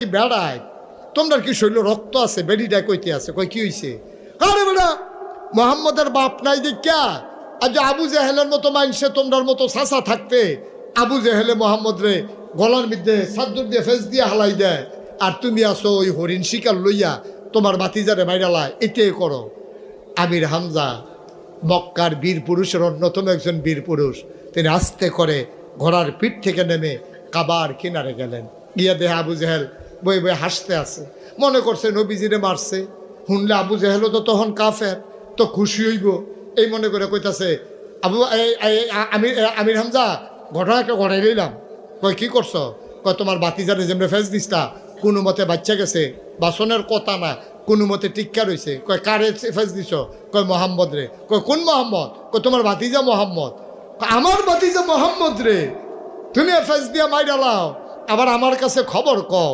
বেড়ায় তোমরা কি শৈল রক্ত আছে বেড়িটা কইতে আছে কই কি হইছে আরে বেড়া মোহাম্মদের বাপ নাই দেখা আজ আবু জেহেলের মতো মাইনসে তোমরার মতো চাচা থাকতে আবু জেহেলে মোহাম্মদ রে গলার মধ্যে সাদ্দুর দিয়ে ফেস দিয়ে হালাই দেয় আর তুমি আসো ওই হরিণ শিকার লইয়া তোমার বাতিজারে মাইরালায় এটাই করো। আমির হামজা মক্কার বীর পুরুষের অন্যতম একজন বীর পুরুষ, তিনি আস্তে করে ঘোড়ার পিঠ থেকে নেমে কাবার কিনারে গেলেন। গিয়া দেহে আবু জেহেল বই বই হাসতে আছে, মনে করছে নবীজিরে মারছে। শুনলে আবু জেহেলও তো তখন কাফের, তো খুশি হইব এই মনে করে কইতাছে আমির হামজা ঘটনা একটা ঘটাই লইলাম। কই কি করছো? কয় তোমার বাতিজারে যেমনি ফেস দিস্তা কোনো মতে বাচ্চা গেছে, বাসনের কথা না কোনো মতে টিক্কা রয়েছে। কয় কারে ফেস দিছ? কয় মোহাম্মদ রে। কয় কোন মোহাম্মদ? কয় তোমার বাতিজা মোহাম্মদ। আমার বাতিজা মোহাম্মদ রে, তুমি ফেস দিয়া মাইরা লাও, আবার আমার কাছে খবর কও